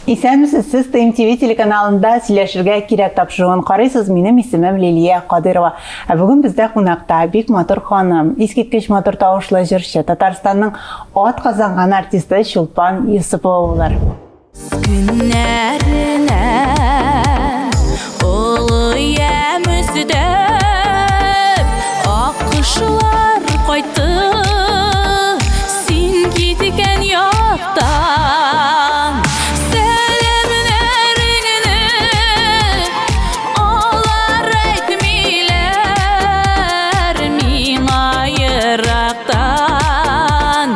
Исәнмесез, сез ТМТV телеканалында сөйләшергә кирәк тапшыруын карыйсыз. Минем исемем Лилия Кадырова. Бүген бездә кунакта бик матур ханым, искиткеч матур тавышлы җырчы, Татарстанның ат казанган артисты Чулпан Юсупова булыр. Günlerine oluya müzdep akışlar kaydı sin gitken yoktan selemlerini olar etmiler mina yıraktan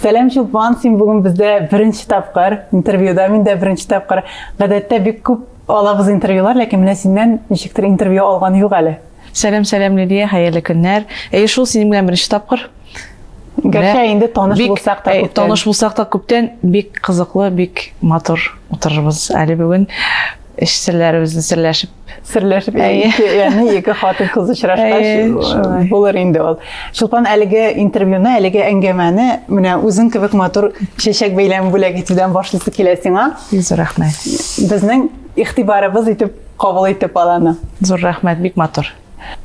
Сәлам Чулпан, син бүген бездә беренче тапкыр интервьюда, мин дә беренче тапкыр. Гадәттә бик күп алабыз интервьюлар, ләкин менә синнән ничектер интервью алган юк әле. Сәлам Лилия, хәерле көннәр. Шул синең белән беренче тапкыр. Гәрчә инде таныш булсак та күптән. Таныш булсак та күптән, бик кызыклы, бик матур утырырбыз әле бүген. Эшсезләребезне серләшеп, ягъни ике хатын кыз очрашкач булыр инде ул. Чулпан, әлеге интервьюны, әлеге әңгәмәне менә үзең кебек матур чәчәк бәйләме бүләк итүдән башлыйсы килә сиңа. Зур рәхмәт. Безнең игътибарыбыз итеп кабул итеп аланы. Зур рәхмәт, бик матур.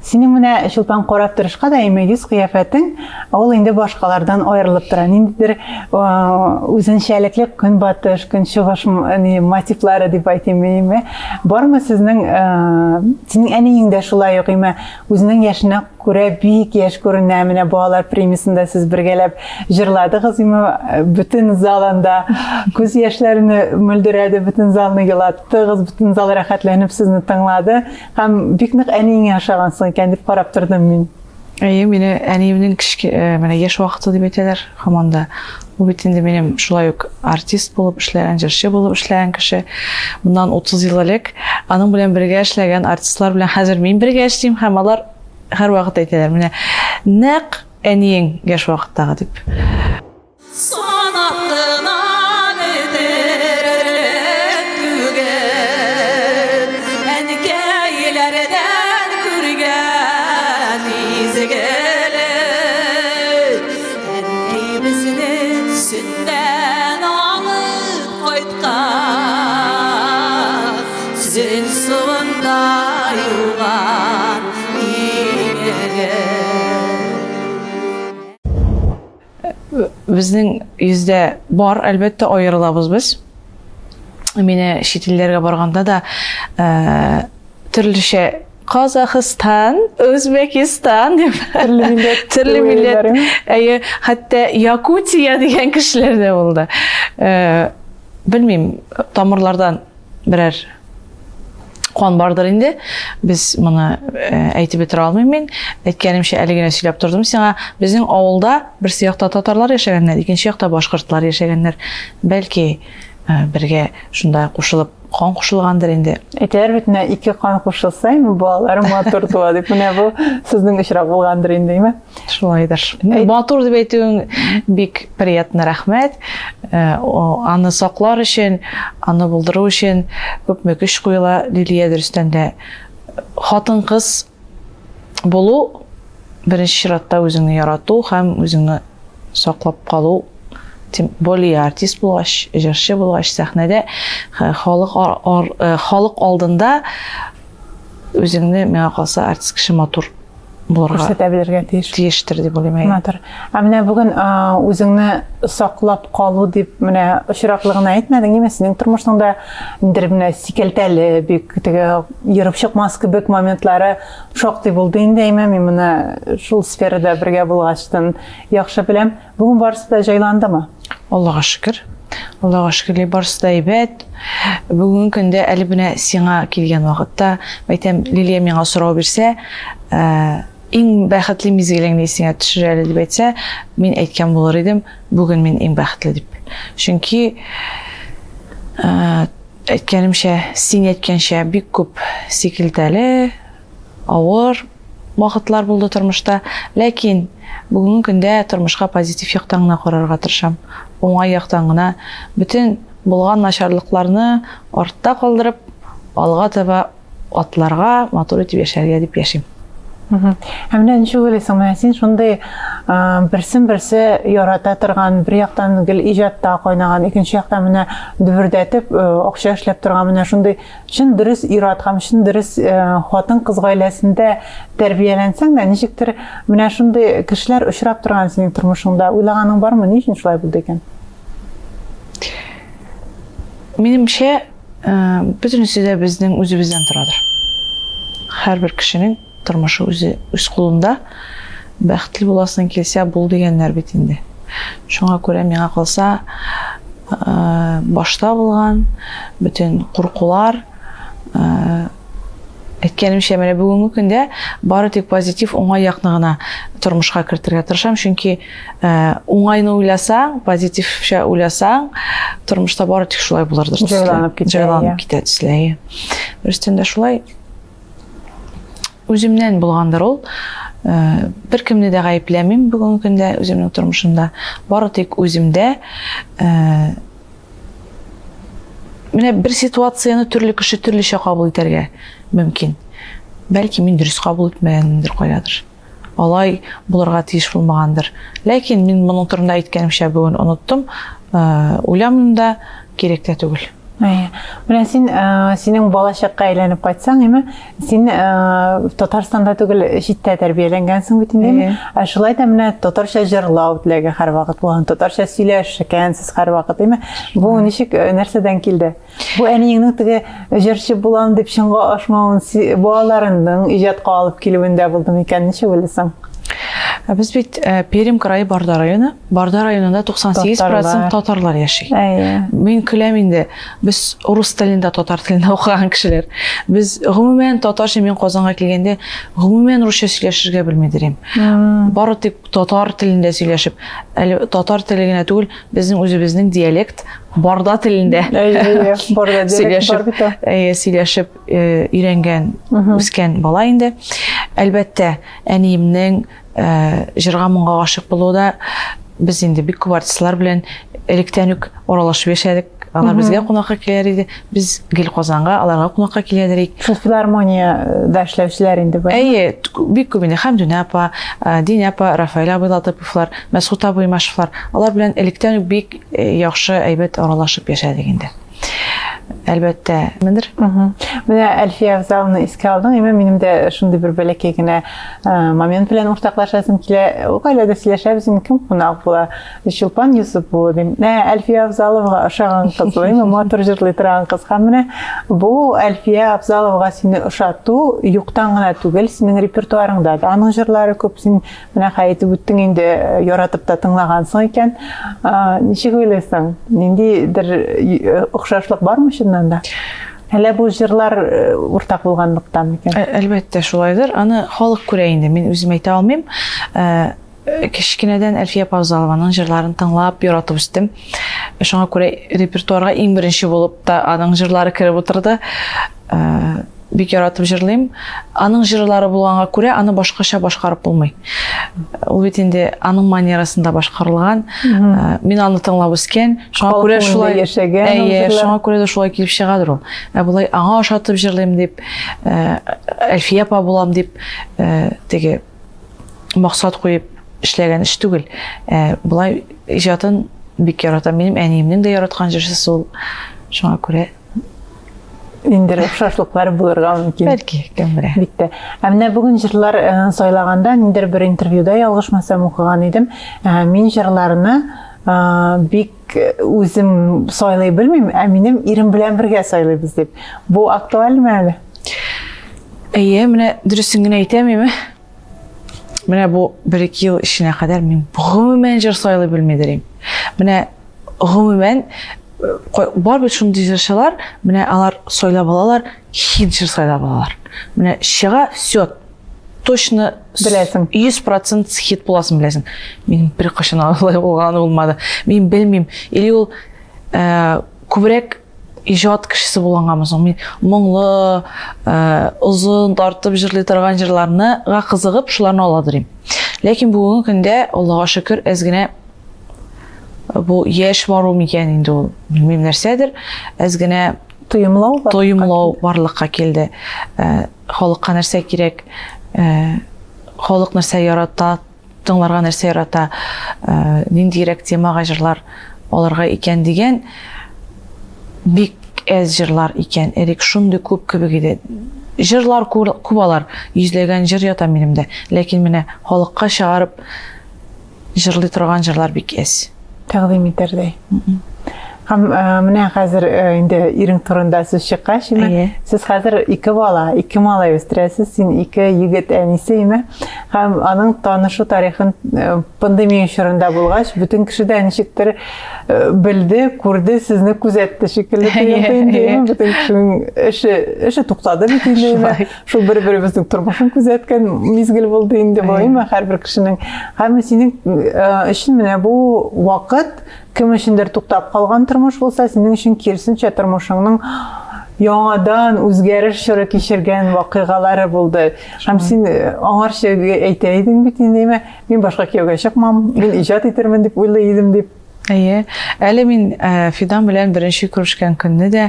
Синең менә Чулпан карап торышка да йөз кыяфәтең ул инде башкалардан аерылып тора. Ниндидер үзенчәлекле көнбатыш, көнчыгыш мотивлары дип әйтимме? Бармы сезнең синең әниеңдә шулай ук име? Үзенең яшенә күрә бик яшь күренә, менә балалар премиясендә сез бергәләп җырладыгыз име? Бөтен залында күз яшьләрне мөлдерәде, бөтен залны елаттыгыз, бөтен зал рәхәтләнеп сезне тыңлады. Һәм бик нык әниеңә ошагансың икән дип карап тордым мин. Мине әниемнең менә яшь вакыты дип әйтәләр һаманда. Бу бит инде минем шулай ук артист булып эшләгән, җырчы булып эшләгән кеше. Моннан 30 ел элек аның белән бергә эшләгән артистлар белән хәзер мин бергә эшлим һәм алар һәр вакыт әйтәләр менә нәкъ әниең яшь вакыттагы дип. Безнең йөздә бар, әлбәттә аерылабыз без. Мине шит илләргә барганда да төрлечә Казахстан, Өзбекистан дип төрле милләт, хәтта Якутия дигән кешеләр дә булды. Белмим, тамырлардан берәр кан бардыр инде. Без моны әйтеп бетә алмыйм мин. Әйткәнемчә әле генә сөйләп тордым сиңа. Безнең авылда бер якта татарлар яшәгәннәр, икенче якта башкортлар яшәгәннәр. Бәлки бергә шунда кушылып кан кушылгандыр инде. Әйтәләр бит менә ике кан кушылса, балалар матур туа дип. Менә бу сезнең очрак булгандыр инде, әйме? Шулайдыр. Матур дип әйтүең бик приятный, рәхмәт. Аны саклар өчен, аны булдыру өчен күпме көч куела. Лилия дөрестән дә хатын-кыз булу беренче чиратта үзеңне ярату һәм үзеңне саклап калу. Тем более артист булгач, җырчы булгач сәхнәдә халык алдында үзеңне миңа калса артист кеше матур булырга күрсәтә белергә тиеш. тиештер дип уйлыйм. Матур. Менә бүген үзеңне саклап калу дип менә очраклыгын әйтмәдең, ниме синең тормышыңда инде менә сикелтәле бик теге йөреп чыкмас кебек моментлары шактый булды инде, мин моны шул сферада бергә булгачтан яхшы беләм. Бүген барысы да җайландымы? Аллага шөкер. Аллага шөкер, барысы да әйбәт. Бүген көндә әле менә сиңа килгән вакытта, әйтәм, Лилия миңа сорау бирсә, иң бәхетле мизгелеңне сиңа төшер әле дип әйтсә, мин әйткән булыр идем, бүген мин иң бәхетле дип. Чөнки әйткәнемчә, син әйткәнчә бик күп сикелтәле, авыр вакытлар булды тормышта, ләкин бүген көндә тормышка позитив яктан гына карарга тырышам. Уңай яктан гына бүтән булган начарлыкларны артта калдырып, алга таба атларга, матур итеп яшәргә дип яшим. Һәм менә ничек уйлыйсың, менә син шундый берсен-берсе ярата торган, бер яктан гел иҗатта кайнаган, икенче яктан менә дөбердәтеп акча эшләп торган, менә шундый чын дөрес ир-ат һәм чын дөрес хатын-кыз гаиләсендә тәрбияләнсәң дә, ничектер менә шундый кешеләр очрап торган синең тормышыңда, уйлаганың бармы, ни өчен шулай булды икән? Минемчә, бөтенесе дә безнең үзебездән торадыр. Һәрбер кешенең тормышы үз кулында, бәхетле буласың килсә, бул дигәннәр бит инде. Шуңа күрә миңа калса, башта булган бүтән куркулар, әйткәнемчә, менә бүгенге көндә бары тик позитив, уңай якны гына тормышка кертергә тырышам, чөнки уңайны уйласаң, позитивчә уйласаң, тормышта бары тик шулай булырдыр. Җайланып китә төсләй. Берстән дә шулай үземнән булгандыр ул. Беркемне дә гаепләмим бүгенге көндә үземнең тормышымда. Бары тик үземдә. Менә бер ситуацияны төрле кеше төрлечә кабул итәргә мөмкин. Бәлки мин дөрес кабул итмәгәндер кайдадыр. Алай булырга тиеш булмагандыр. Ләкин мин моның турында әйткәнемчә бүген оныттым. Уйламыйм да, керек тә түгел. Менә синең балачакка әйләнеп кайтсаң, син Татарстанда түгел, читтә тәрбияләнгәнсең бит инде. Шулай да менә татарча җырлау теләге һәр вакыт булган, татарча сөйләшкәнсез һәр вакыт, бу ничек, нәрсәдән килде? Бу әниеңнең теге җырчы булам дип чынга ашмавын, балаларының иҗатка алып килүендә булдымы икән, ничек уйлыйсың? Без бит Пермь крае Барда районы. Барда районында 98% татарлар яши. Мин көләм инде, без урыс телендә, татар телендә укыган кешеләр. Без гомумән татарча, мин Казанга килгәндә гомумән русча сөйләшергә белмидем. Бары тик татар телендә сөйләшеп, әле татар теле генә түгел, безнең үзебезнең диалект Барда телендә сөйләшеп өйрәнгән, үскән бала инде. Әлбәттә, әниемнең җырга моңга гашык булуда без инде бик күп артистлар белән электән үк аралашып яшәдек. Алар безгә кунакка киләр иде. Без гел Казанга аларга кунакка киләдер идек. Филармониядә эшләүчеләр инде бу. Бик күп инде. Хәмдүнә апа, Динә апа, Рафаэль абый Латыповлар, Мәсгуд абый Машевлар. Алар белән электән үк бик яхшы, әйбәт аралашып яшәдек инде. Әлбәттә, мендер. Менә Әлфия Авзаловны искә алдың, минем дә шундый бер бәләкәй генә момент белән уртаклашасым килә. Гаиләдә сөйләшәбез, кем кунак була? Чулпан Юсуп бу дим. Әлфия Авзаловга ошаган кыз, матур җырлый торган кыз. Һәм менә бу Әлфия Авзаловга сине ошату юктан гына түгел, синең репертуарыңда да аның җырлары күп. Син менә әйтеп үттең инде, яратып та тыңлагансың икән. Ничек уйлыйсың? Ниндидер охшашлык бармы шуннан да? Әле бу җырлар уртак булганлыктан микән? Әлбәттә шулайдыр. Аны халык күрә инде. Мин үзем әйтә алмыйм. Кечкенәдән Әлфия Авзалованың җырларын тыңлап, яратып үстем. Шуңа күрә репертуарга иң беренче булып та аның җырлары киреп утырды. Бик яратып җырлыйм. Аның җырлары булганга күрә аны башкача башкарып булмый. Ул бит инде аның манерасында башкарылган. Мин аны тыңлап үскән. Шуңа күрә шулай яшәгән. Шуңа күрә дә шулай килеп чыгадыр ул. Булай аңа ошатып җырлыйм дип, Әлфия апа булам дип, теге максат куеп эшләгән эш түгел. Булай иҗатын бик яратам. Минем әниемнең дә яраткан җырчысы ул. Шуңа күрә инде охшашлыклар булырга мөмкин. Бәлки, кем белә. Битте. Менә бүген җырлар сайлаганда ниндер бер интервьюда ялгышмасам укыган идем. Мин җырларны бик үзем сайлый белмим, минем ирем белән бергә сайлыйбыз дип. Бу актуальмы әле? Әйе, менә дөресен генә әйтәмме? Менә бу 1-2 ел эченә кадәр мин гомумән җыр сайлый белмидерим. Менә гомумән бар бит шундый җырчылар, менә алар сайлап алалар, хит җыр сайлап алалар. Менә чыга все точно Беләсең. 100% хит буласын беләсең. Мин бер кашан алай булганы булмады. Мин белмим. Или ул күбрәк иҗат кешесе булганмы соң? Мин моңлы, узын тартып җырлый торган җырларны кызыгып шуларны аладырым. Ләкин бүгенге көндә, Аллага шөкер, әз генә бу яшь бару микән инде ул, билмим нәрсәдер, әз генә тоемлау барлыкка килде. Халыкка нәрсә кирәк, халык нәрсә ярата, тыңларга нәрсә ярата, ниндирәк темага җырлар аларга икән дигән бик әз җырлар икән. Эрик шундый күп кебек иде. Җырлар күп алар, йөзләгән җыр ята минемдә. Ләкин менә халыкка чыгарып җырлый торган җырлар бик әз. Тәкъдим итәрдәй. Һәм менә хәзер инде ирең турында сүз чыккач, сез хәзер 2 бала, 2 малай үстерәсез, син 2 егет әнисеме? Һәм аның танышу тарихын пандемия чорында булгач, бүтән кеше дә ничектер белде, күрде, сезне күзәтте шикелле тоелды. Бүтән кешенең эше туктады бит инде. Шул бер-беребезнең тормышын күзәткән мизгел булды инде бойма һәрбер кешенең. Һәм синең өчен менә бу вакыт кем өчендер туктап калган тормыш булса, синең өчен кирсенчә тормышыңның яңадан үзгәреш чоры кичергән вакыйгалары булды. Һәм син аңарча әйтә идең бит инде, мин башка кияүгә чыкмам, мин иҗат итермен дип уйлый идем дип. Әйе, әле мин Фидан белән беренче күрешкән көнне дә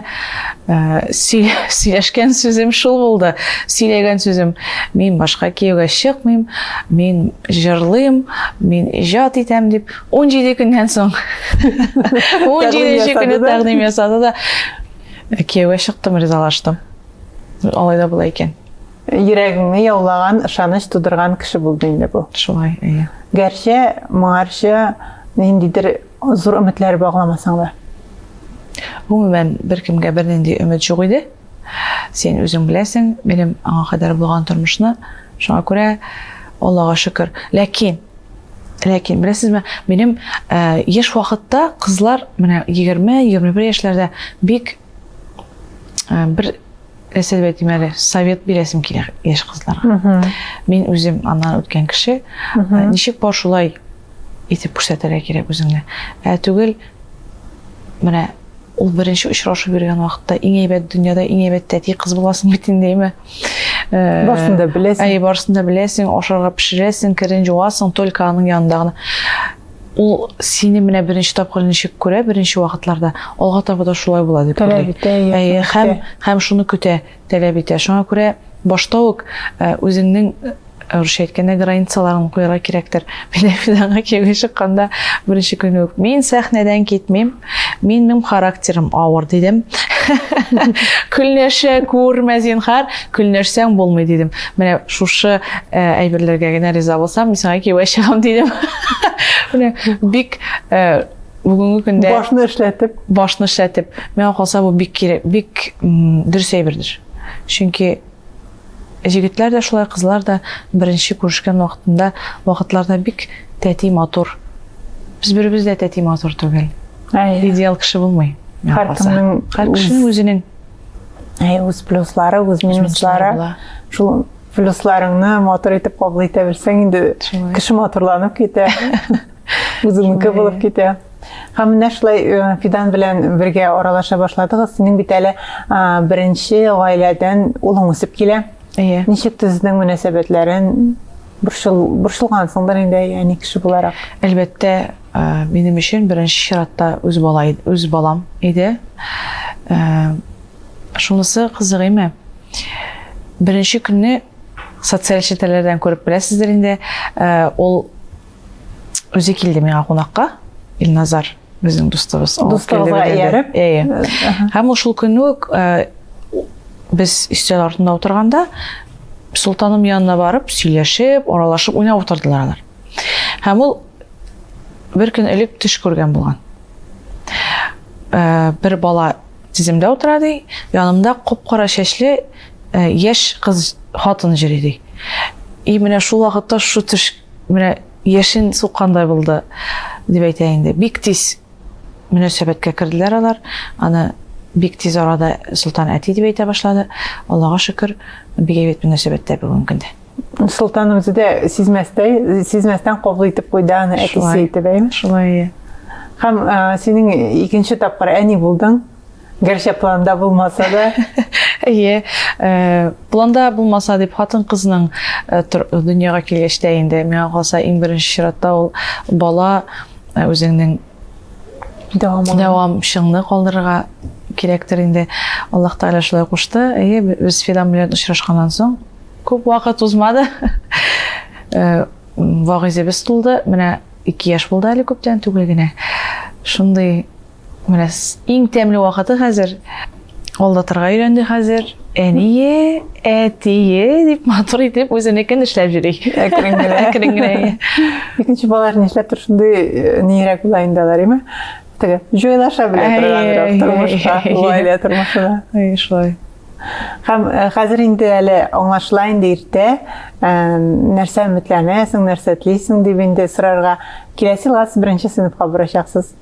сөйләшкән сүзем шул булды. Сөйләгән сүзем: мин башка кияүгә чыкмыйм, мин җырлыйм, мин иҗат итәм дип 17 көннән соң 17 көнне тәкъдим ясады да кияүгә чыктым, ризалаштым. Алай да була икән. Йөрәгеңне яулаган, ышаныч тудырган кеше булды инде бу. Шулай, әйе. Гәрчә моңарча ниндидер зур өметләр багламасаң да. Гомумән беркемгә бернинди өмет юк иде. Сен үзең беләсең, минем аңа кадәр булган тормышны, шуңа күрә Аллага шөкер. Ләкин беләсезме, минем яшь вакытта кызлар менә 20-21 яшьләрдә бик бер әсәбәтимәле совет бирәсем килә яшь кызларга. Мин үзем аннан үткән кеше, ничек бар шулай итеп күрсәтергә кирәк үзеңне. Түгел, менә ул беренче очрашу биргән вакытта иң әйбәт дөньяда иң әйбәт тәти кыз буласың бит индеме? Барсында беләсең. Әй, барсында беләсең, ашарга пешерәсең, керен җуасың, только аның янындагы. Ул сине менә беренче тапкыр ничек күрә, беренче вакытларда алга таба да шулай була дип уйлыйм. Һәм шуны көтә, таләп итә. Шуңа күрә башта ук үзеңнең Русча әйткәндә границаларын куярга кирәктер. Менә Фиданга кияүгә чыкканда беренче көнне үк мин сәхнәдән китмим, минем характерым авыр дидем. Көлнәшә күрмә зинһар, көлнәшсәң булмый дидем. Менә шушы әйберләргә генә риза булсам, мин сиңа кияүгә чыгам дидем. Менә бик бүгенге көндә башны эшләтеп, миңа калса бу бик кирәк, бик дөрес әйбердер. Чөнки җегетләр дә шулай, кызлар да беренче күрешкән вакытларда бик тәти матур. Без беребез дә тәти матур түгел. Идеал кеше булмый. Һәр кешенең үзенең үз плюслары, үз минуслары. Шул плюсларыңны матур итеп кабул итә белсәң, инде кеше матурланып китә. Үзеңнеке булып китә. Һәм менә шулай Фидан белән бергә аралаша башладыгыз. Синең бит әле беренче гаиләдән улың үсеп килә. Ничек төзедең мөнәсәбәтләрен? Борчылгансыңдыр инде, яни кеше буларак. Әлбәттә, минем өчен беренче чиратта үз балам иде. Шунысы кызык име. Беренче көнне социаль челтәләрдән күреп беләсездер инде, ул үзе килде миңа кунакка, безнең дустыбыз. Дустыбызга ияреп. Һәм ул шул көнне без өстәл артында утырганда Солтаным янына барып, сөйләшеп, аралашып, уйнап утырдылар алар. Һәм ул бер көн элек төш күргән булган. Бер бала тиземдә утыра ди, янымда кап-кара чәчле яшь кыз хатын йөри ди. И менә шул вакытта шу төш менә яшен суккандай булды дип әйтә инде. Бик тиз мөнәсәбәткә керделәр алар. Аны бик тиз арада Солтан әти дип әйтә башлады. Аллага шөкер, бик әйбәт мөнәсәбәттә бүген көндә. Солтан үзе дә сизмәстән кабул итеп куйды аны әтисе әйтеп әйме? Шулай. Һәм синең икенче тапкыр әни булдың. Гәрчә планда булмаса да. Әйе, планда булмаса дип хатын кызның дөньяга килгәчтә инде миңа калса иң беренче чиратта ул бала үзенең дәвамчылыкны калдырырга кирәктер инде. Аллаһ Тәгалә шулай кушты. Әйе, без Фидан белән очрашканнан соң күп вакыт узмады. Вагызыбыз тулды. Менә 2 яшь булды әле күптән түгел генә. Шундый менә иң тәмле вакыты хәзер. Алдатырга өйрәнде хәзер. Әние, әтие дип матур итеп үзенекен эшләп йөри. Әкрен генә. Икенче балалар нишләп шундый нирәк була инде алар, әйме? Теге җойлаша белә торган тормышка, гаилә тормышына. Шулай. Һәм хәзер инде әле аңлашыла инде иртә, нәрсә өметләнәсең, нәрсә телисең дип инде сорарга. Киләсе елга сез беренче сыйныфка барачаксыз.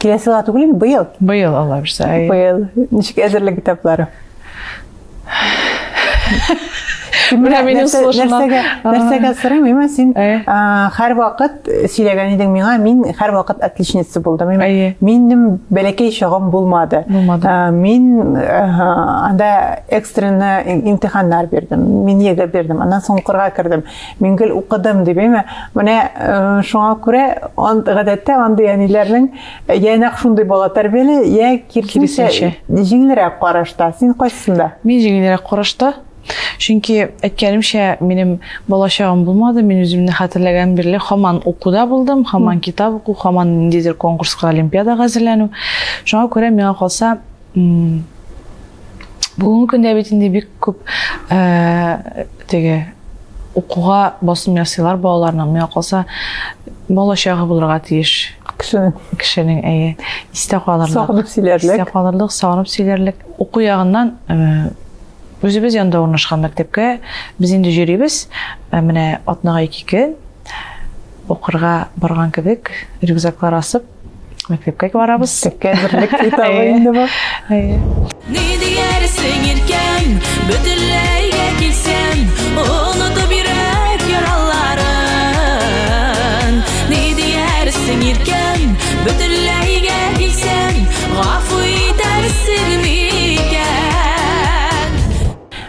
Киләсе елга түгел, быел. Быел Алла бирсә. Быел. Ничек әзерлек этаплары? Нәрсәгә сорыйм, әйме, син һәр вакыт сөйләгән идең миңа, мин һәр вакыт отличница булдым. Минем бәләкәй чагым булмады. Мин анда экстренный имтиханнар бирдем. Мин егә бирдем. Аннан соң укырга кирдем. Мин гел укыдым дип, әйме. Менә шуңа күрә гадәттә андый әниләрнең янәк шундый бала тәрбияле, я кирсенчә җиңелрәк карашта. Син кайсында? Мин җиңелрәк карашта. Чөнки әйткәнемчә, минем балачагым булмады, мин үземне хәтерләгән бирле һаман укуда булдым, һаман китап уку, һаман ниндидер конкурска, олимпиадага әзерләнү. Шуңа күрә миңа калса, бүгенге көндә бит инде бик күп теге укуга басым ясыйлар балаларның. Миңа калса, балачагы булырга тиеш. Кешенең әйе, истә калырлык, сагынып сөйләрлек. Уку ягыннан Үзебез янда урнашкан мәктәпкә без инде йөрибез. Менә атнага 2 көн укырга барган кебек, рюкзаклар асып, мәктәпкә барабыз. Әзерлек китабы инде бу. Ни диярсең иркән, бөтенләйгә килсәм, онытып йөрәк яраларын. Ни диярсең иркән, бөтенләйгә килсәм, гафу итәрсең микән?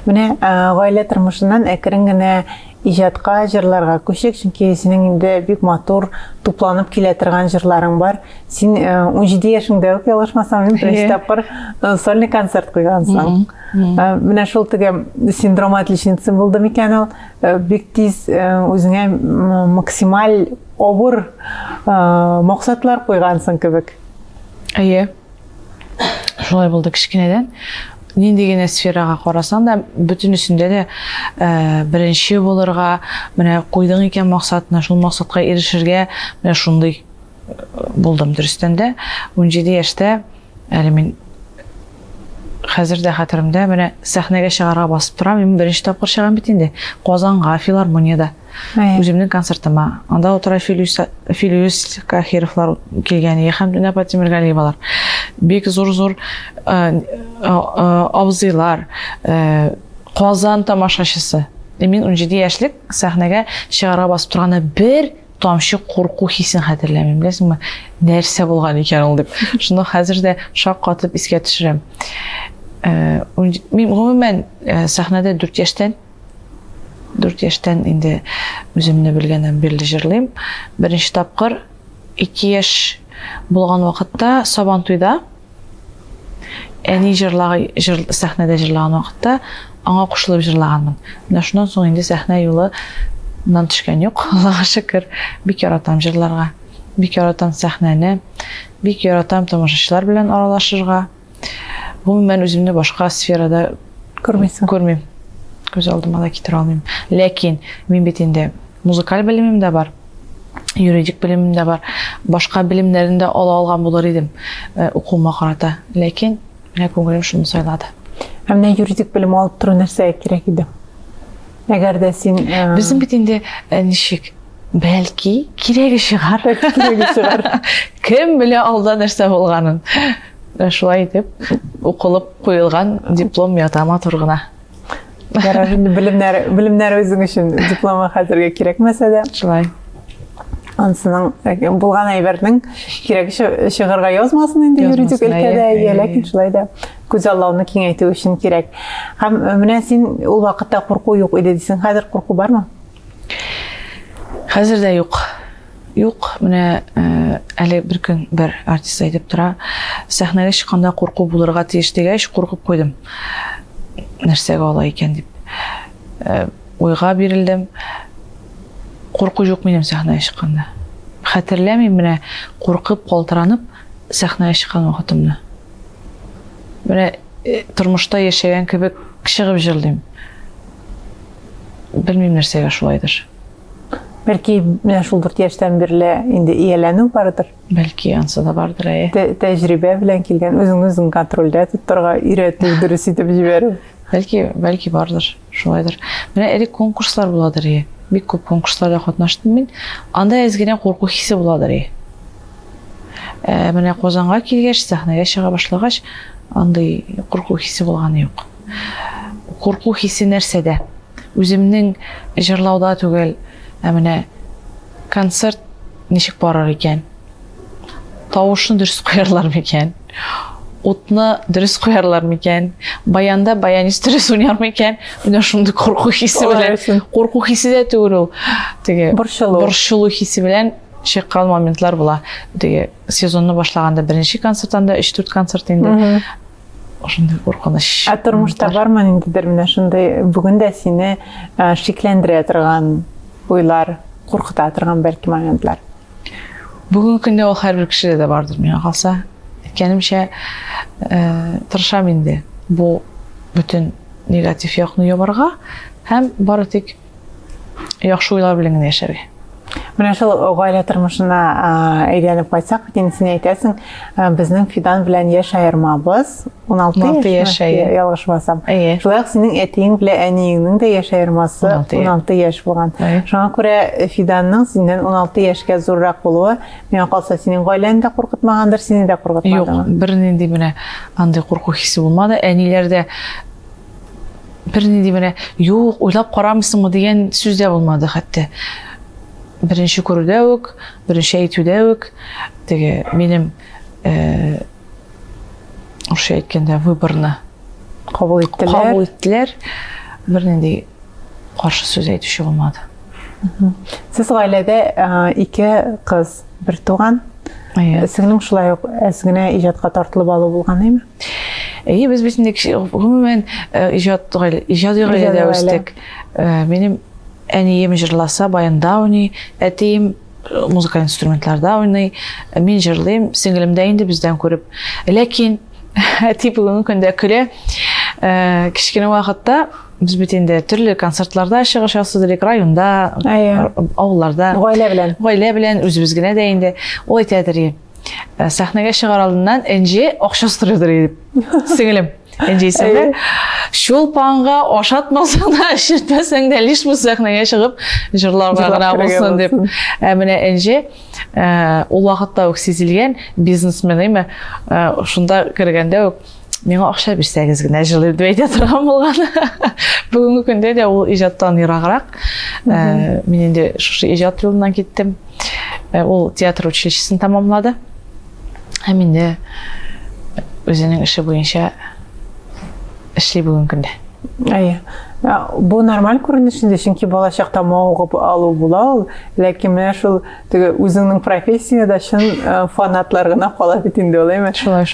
Менә гаилә тормышыннан әкрен генә иҗатка, җырларга күчек, чөнки синең инде бик матур тупланып килә торган җырларың бар. Син 17 яшеңдә үк ялгышмасам, беренче тапкыр сольный концерт куйгансың. Менә шул теге синдром отличницы булды микән ул? Бик тиз үзеңә максималь авыр максатлар куйгансың кебек. Әйе. Шулай булды кичкенәдән. Нинди генә сферага карасаң да, бөтенесендә дә беренче булырга, менә куйдың икән максатына, шул максатка ирешергә, менә шундый булдым дөрестән дә. 17 яшьтә әле мин хәзер дә хәтеремдә менә сәхнәгә чыгарга басып торам. Мин беренче тапкыр чыгам бит инде. Казанга, филармониядә. Үземнең концертыма. Анда утыра Филюс Кахировлар килгән, һәм Дөнья Тимергалиевалар. Бик зур абзыйлар, Казан тамашачысы. Мин 17 яшьлек сәхнәгә чыгарга басып торганда бер тамчы курку хисен хәтерләмим. Беләсеңме, нәрсә булган икән ул дип. Шуны хәзер дә шаккатып искә төшерәм. Мин гомумән сәхнәдә 4 яшьтән инде үземне белгәннән бирле җырлыйм. Беренче тапкыр 2 яшь булган вакытта Сабантуйда әни сәхнәдә җырлаган вакытта аңа кушылып җырлаганмын. Менә шуннан соң инде сәхнә юлынан төшкән юк. Аллаһка шөкер, бик яратам җырларга. Бик яратам сәхнәне, бик яратам тамашачылар белән аралашырга. Гомумән үземне башка сферада Көрмейсің. Көрмейм. Көз алдыма да кетіре алмаймын. Ләкин мен бит инде музыкаль білімім де бар, юридик білімім де бар, башқа білімдерін де ала алған болар едім оқуыма қарата. Ләкин менә көңілім шуны сайлады. Менә юридик білім алып тұру нәрсәгә кирәк иде? Әгәр дә син Біздің бит инде ничек, бәлки кирәге шығар. Кем біле алда нәрсә болғанын. Шулай итеп оқылып қойылған диплом ятама тургына. Ярар, білімнәр өзің үшін дипломы хәзергә кирәкмәсә дә, Шулай. Анысының булган әйбернең кирәге чыгарга язмасын инде юридик өлкәдә, ләкин шулай да күз аллауны киңәйтү өчен кирәк. Һәм менә син ул вакытта курку юк иде дисең, хәзер курку бармы? Хәзер дә юк. Юк, менә әле бер көн бер артист әйтеп тора, сәхнәгә чыкканда курку булырга тиеш дигәч, куркып куйдым. Нәрсәгә ала икән дип. Уйга бирелдем. Курку юк минем сәхнәгә чыкканда. Хәтерләмим, менә куркып, калтыранып сәхнәгә чыккан вакытымны. Менә тормышта яшәгән кебек чыгып җырлыйм. Белмим нәрсәгә шулайдыр. Бәлки менә шул 4 яшьтән бирле инде ияләнү бардыр. Бәлки ансы да бардыр, Тәҗрибә белән килгән, үзең контрольдә тоттырга өйрәтү, дөрес итеп җибәрү. Бәлки бардыр, шулайдыр. Менә элек конкурслар буладыр. Бик күп конкурсларда катнаштым мин. Анда әзгенә курку хисе буладыр. Менә Казанга килгәч, сәхнәгә чыга башлагач, андай курку хисе булганы юк. Курку хисе нәрсәдә? Үземнең җырлауда түгел, менә концерт ничек барыр икән? Тавышны дөрес куярлар микән? Утны дөрес куярлар микән? Баянда баянист дөрес уйнар микән? Менә шундый курку хисе белән, курку хисе дә түгел ул. Теге борчылу хисе белән чыккан моментлар була. Теге сезонны башлаганда беренче концертанда 3-4 концерт инде. Шундый куркыныч. Тормышта бармы инде менә шундый бүген дә сине шикләндерә торган уйлар, куркыта торган бәлки моментлар? Бүген көндә ул һәрбер кешедә дә бардыр, миңа калса. Кәнемчә тырышам инде бу бүтән негатив якны ябарга һәм бары тик яхшы уйлар белән генә яшәргә. Менә шул гаилә тормышына әйләнеп кайтсак, син әйтәсең, безнең Фидан белән яшь аермабыз 16 яшь, ялгышмасам. Шулай ук синең әтиең белән әниеңнең дә яшь аермасы 16 яшь булган. Шуңа күрә Фиданның синнән 16 яшькә зуррак булуы, миңа калса, синең гаиләңне дә куркытмагандыр, сине дә куркытмагандыр. Юк, бернинди менә андай курку хисе булмады. Әниләрдә бернинди менә юк, уйлап карамысыңмы дигән сүз дә булмады хәтта. Беренче күрүдә үк, беренче әйтүдә үк, теге минем ошо әйткәндә выборны кабул иттеләр. Бернинди каршы сүз әйтүче булмады. Сез гаиләдә 2 кыз, бер туган. Сеңнең шулай ук әзгенә иҗатка тартылып алу булган, әйме? Без бит инде гомумән иҗади гаиләдә үстек. Минем әнием җырласа, баянда уйный, әтием музыкаль инструментларда уйный, мин җырлыйм, сеңлем дә инде бездән күреп. Ләкин әти бүген көндә көлә. Кичкенә вакытта без бит инде төрле концертларда чыгыш ясадык, районда, авылларда, гаилә белән үзебез генә дә инде. Ул әйтәдер, сәхнәгә чыгар алдыннан энҗе акча сорыйдыр дип. Сеңлем энҗесен шул панга ашатмасаң да, эшертмәсәң дә, лиш бу сәхнәгә чыгып җырларга гына булсын дип. Менә энҗе ул вакытта ук сизелгән бизнесмен име, шунда кергәндә ук миңа акча бирсәгез генә җырлыйм дип әйтә торган булган. Бүгенге көндә дә ул иҗаттан ераграк. Мин инде шушы иҗат юлыннан киттем. Ул театр училищесын тамамлады. Һәм инде үзенең эше буенча эшли бүген көндә. Бу нормаль күренеш инде, чөнки бала чакта мавыгып алу була ул, ләкин менә шул үзеңнең профессияда чын фанатлар гына кала бит инде, улаймы? Шулай.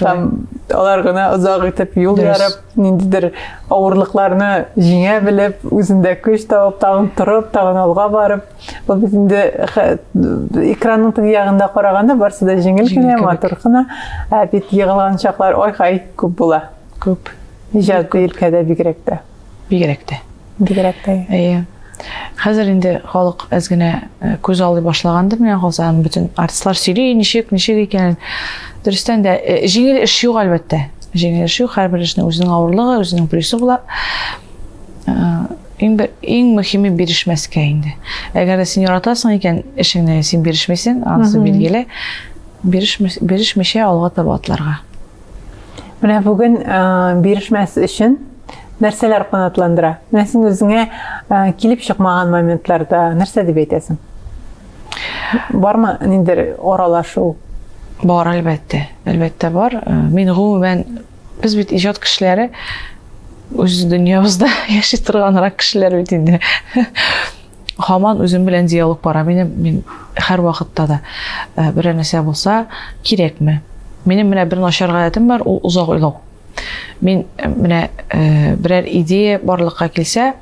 Алар гына узак итеп юл ярып, ниндидер авырлыкларны җиңә белеп, үзендә көч табып, тагын торып, тагын алга барып, бу бит инде экранның теге ягында караганда барсы да җиңел генә, матур гына, бит егылган чаклар ой-хай күп була. Күп. ижады өлкәдә бигрәк тә. бигрәк тә. Бигрәк тә. Әйе. Хәзер инде халык әзгенә күз алды башлагандыр, менә хәзер бөтен артистлар сөйли, ничек икәнен. Дөрестән дә җиңел эш юк әлбәттә. Җиңел эш юк, һәрбер эшнең үзенең авырлыгы, үзенең плюсы була. Иң мөһиме бирешмәскә инде. Әгәр син яратасың икән, эшеңне син бирешмәсен, анысы билгеле. Бирешмәшә алга таба атларга. Менә бүген бирешмәс өчен нәрсәләр канатландыра? Менә син үзеңә килеп чыкмаган моментларда нәрсә дип әйтәсең? Бармы ниндер аралашу? Бар, әлбәттә бар. Мин гомумән, без бит иҗат кешеләре, үз дөньябызда яши торганрак кешеләр бит инде. Һаман үзем белән диалог бара. Мин һәр вакытта да бер нәрсә булса, кирәкме? Минем менә бер начар гадәтем бар, ул узак уйлау. Мин менә берәр идея барлыкка килсә,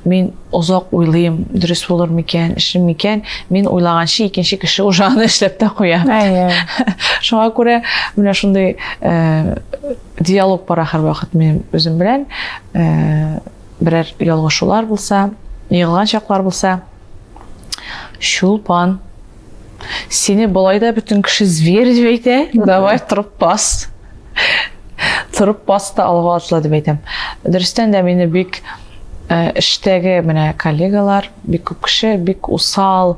мин узак уйлыйм, дөрес булыр микән, эшем микән, мин уйлаганчы икенче кеше ужаны эшләп тә куя. Шуңа күрә менә шундый диалог бара һәр вакыт минем үзем белән. Берәр ялгышулар булса, егылган чаклар булса, Шулпан, сине болай да бөтен кеше зверь дип әйтә, давай торып бас. Торып баста алга атла дип әйтәм. Дөрестән дә мине бик эштәге менә коллегалар, бик күп кеше, бик усал,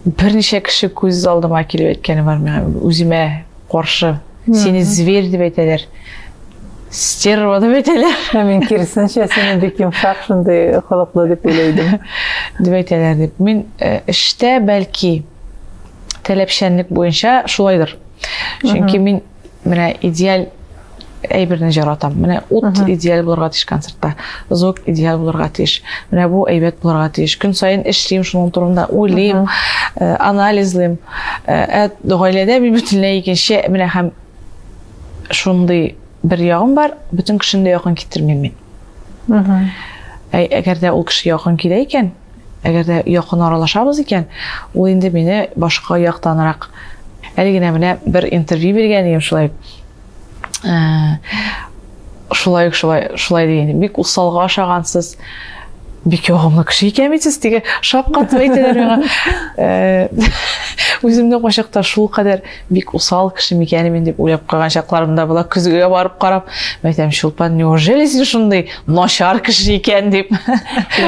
берничә кеше күз алдыма килеп әйткәне бар миңа, үземә каршы. Сине зверь дип әйтәләр. Стерва дип әйтәләр. Мин киресенчә сине бик йомшак, шундый холыклы дип уйлыйдым. Дип әйтәләр дип. Мин эштә бәлки таләпчәнлек буенча шулайдыр. Чөнки мин менә идеаль әйберне жаратам. Менә ут идеаль булырга тиеш концертта, звук идеаль булырга тиеш. Менә бу әйбәт булырга тиеш. Көн сайын эшлим, шуның турында уйлыйм, анализлыйм. Гаиләдә мин бөтенләй икенче, менә һәм шундый бер ягым бар, бөтен кешене якын китермим мин. Әгәр дә ул кеше якын килә икән, әгәр дә якын аралашабыз икән, ул инде мине башка яктанрак. Әле генә менә бер интервью биргән идем шулай. Шулай дигән. Бик усалга ашагансыз, бик ягымлы кеше икән бит сез, диге шапкатып әйтәләр миңа. Үземне качакта шул кадәр бик усал кеше микәнем дип уйлап калган чакларымда була, күзгә барып карап, әйтәм, Шулпан, неужели син шундый начар кеше икән дип.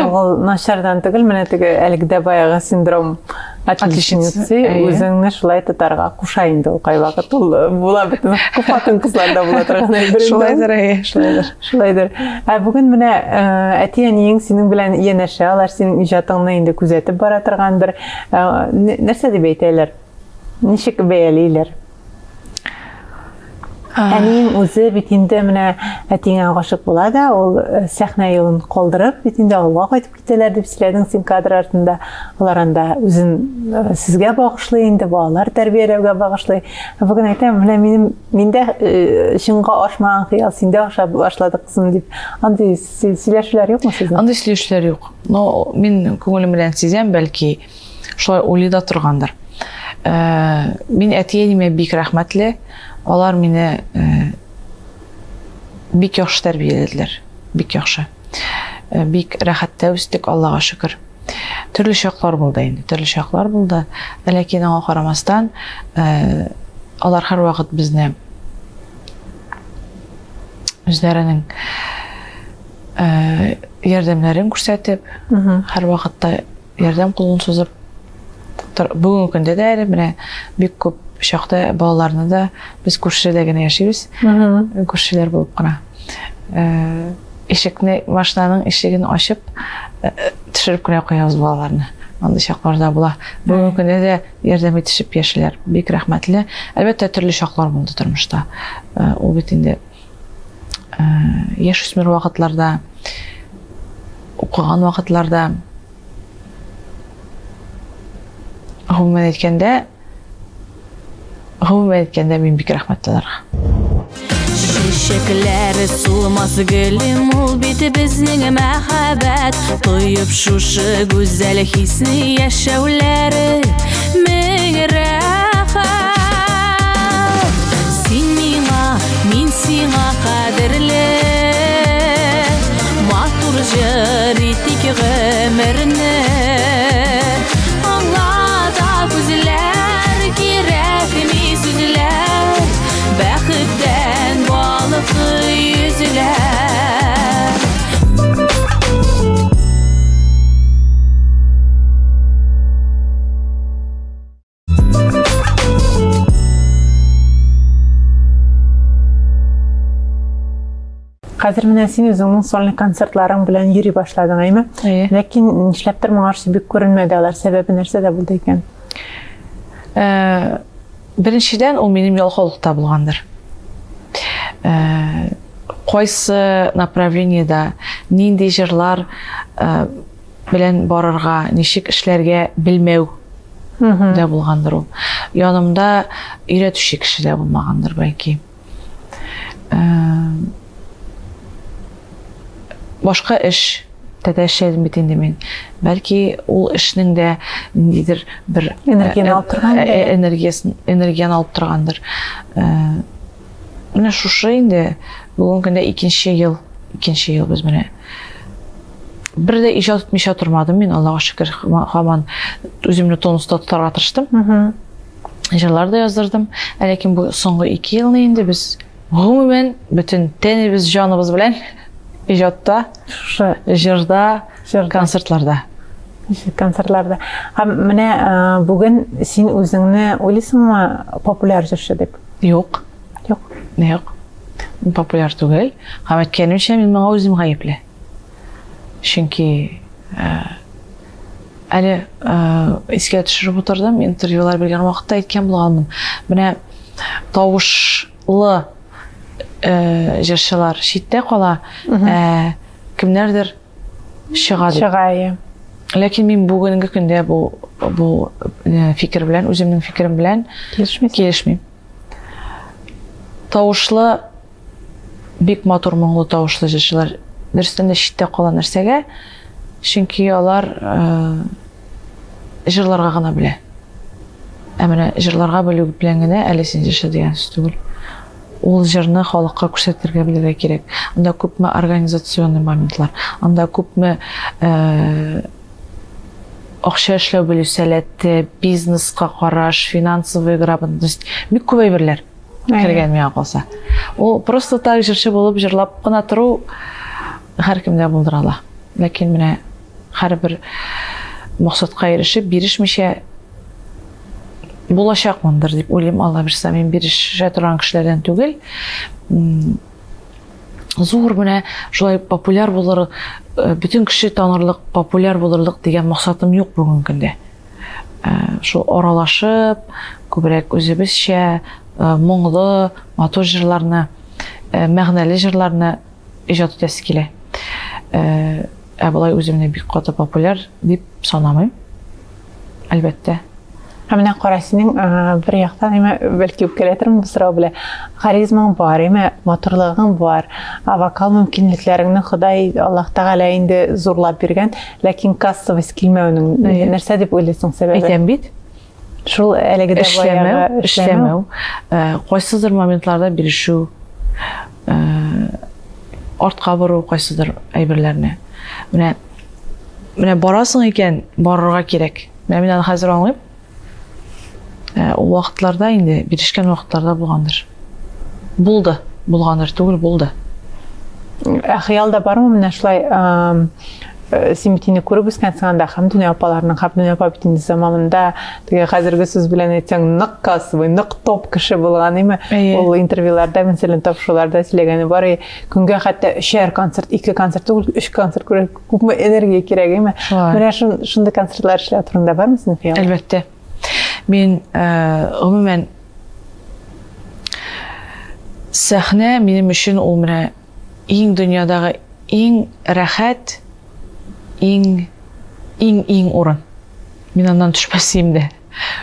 Ул начардан түгел, менә теге әлегдә баягы синдром отличницы, үзеңне шулай тотарга куша инде ул кайвакыт. Ул була бөтен куфатын кызларда була торган әйбер. Шулайдыр. Бүген менә әти-әниең синең белән янәшә, алар синең иҗатыңны инде күзәтеп бара торгандыр. Нәрсә дип әйтәләр? Ничек бәялиләр? Әниең үзе бит инде менә әтиңә гашык була да, ул сәхнә юлын калдырып, бит инде авылга кайтып китәләр дип сөйләдең син кадр артында. Алар анда үзен сезгә багышлый инде, балалар тәрбияләүгә багышлый. Бүген әйтәм, менә миндә чынга ашмаган хыял синдә аша башлады кызым дип. Андый сөйләшүләр юкмы сезнең? Андый сөйләшүләр юк. Но мин күңелем белән сизәм, бәлки шулай уйлый да торгандыр. Мин әти-әниемә бик рәхмәтле. Алар мине бик яхшы тәрбияләделәр, бик яхшы. Бик рәхәттә үстек, Аллага шөкер. Төрле чаклар булды инде, төрле чаклар булды. Ләкин аңа карамастан, алар һәр вакыт безне үзләренең ярдәмнәрен күрсәтеп, һәр вакытта ярдәм кулын сузып, бүгенге көндә дә менә бик күп шахта балаларны да без күршедә генә яшибез. Күршеләр булып кына. Ишекне, машинаның ишеген ачып, төшереп кенә куябыз балаларны. Андый чаклар да була. Бүгенге көндә дә ярдәм итешеп яшиләр. Бик рәхмәтле. Әлбәттә төрле чаклар булды тормышта. Ул бит инде яшь үсмер вакытларда, укыган вакытларда, гомумән әйткәндә мин бик рәхмәтле аларга. Чәчәкләре сулмас гөлем, ул бит безнең мәхәббәт. Тоеп шушы гүзәл хисне яшәүләре мең рәхәт. Син миңа, мин сиңа кадерле. jır etdik ömrünü Anlada güzler kirefimi süzler Bəxtdən balıqı yüzlər Хәзер менә син үзеңнең сольный концертларың белән йөри башладың, әйме? Ләкин нишләптер моңа бик күренмәде алар, сәбәбе нәрсәдә булды икән? Беренчедән, ул минем ялкаулыкта булгандыр. Кайсы направлениедә нинди җырлар белән барырга, ничек эшләргә белмәү дә булгандыр ул. Янымда өйрәтүче кеше дә булмагандыр бәлки. Башка эш тәтәшәдем бит инде мин. Бәлки ул эшнең дә ниндидер бер энергияны алып торгандыр. Менә шушы инде бүгенге көндә икенче ел без менә бер дә иҗат итмичә тормадым мин, Аллаһка шөкер, һаман үземне тонуста тотарга тырыштым. Җырлар да яздырдым. Ләкин бу соңгы 2 елны инде без гомумән бөтен тәнебез, җаныбыз белән иҗатта, җырда, концертларда. Менә бүген син үзеңне уйлыйсыңмы популяр җырчы дип? Юк. Популяр түгел. Һәм әйткәнемчә мин моңа үзем гаепле. Чөнки әле искә төшереп утырдым, интервьюлар биргән вакытта әйткән булганмын. Менә тавышлы җырчылар читтә кала, кемнәрдер чыга. Ләкин мин бүгенге көндә бу фикер белән, үземнең фикерем белән килешмим. Тавышлы, бик матур моңлы тавышлы җырчылар дөрестән дә читтә кала нәрсәгә? Чөнки алар җырларга гына белә. Менә җырларга белү белән генә әле син җырчы дигән сүз түгел. Ул җырны халыкка күрсәтергә белергә кирәк. Анда күпме организационный моментлар, анда күпме акча эшләү белү сәләте, бизнеска караш, финансовый грамотность, бик күп әйберләр кергән миңа калса. Ул просто так җырчы булып җырлап кына тору һәркемдә булдыра ала. Ләкин менә һәрбер максатка ирешеп, бирешмичә булачакмындыр дип уйлыйм. Алла бирсә, мин бирешә торган кешеләрдән түгел. Зур менә шулай популяр булыр, бөтен кеше танырлык, популяр булырлык дигән максатым юк бүген көндә. Шул аралашып, күбрәк үзебезчә моңлы, матур җырларны, мәгънәле җырларны иҗат итәсе килә. Булай үземне бик каты популяр дип санамыйм. Әлбәттә. Менә кара синең бер яктан бәлки үпкәләтермен бу сорау белән. Харизмаң бар, матурлыгың бар, вокал мөмкинлекләреңне Ходай Аллаһ Тәгалә инде зурлап биргән, ләкин кассовость килмәүнең нәрсә дип уйлыйсың сәбәбе? Әйтәм бит. Шул әлегә дә эшләмәү, кайсыдыр моментларда бирешү, артка бору кайсыдыр әйберләрне. Менә барасың икән, барырга кирәк. Менә мин аны хәзер аңлыйм. Ул вакытларда инде бирешкән вакытларда булгандыр. Булгандыр түгел, булды. Хыялда бармы менә шулай син битне күреп үскәнсең анда һәм дөнья апаларның, һәм дөнья апа битне заманында теге хәзерге сүз белән әйтсәң, нык кассовый, нык топ кеше булган име? Ул интервьюларда, мәсәлән, тапшыруларда сөйләгәне бар, көнгә хәтта 3 концерт, 2 концерт түгел, 3 концерт күрә, күпме энергия кирәк име? Менә шундый концертлар эшләп турында бармы синең хыял? Әлбәттә. Мин гомумән сәхнә минем өчен ул менә иң дөньядагы иң рәхәт, иң урын. Мин аннан төшмәсем дә.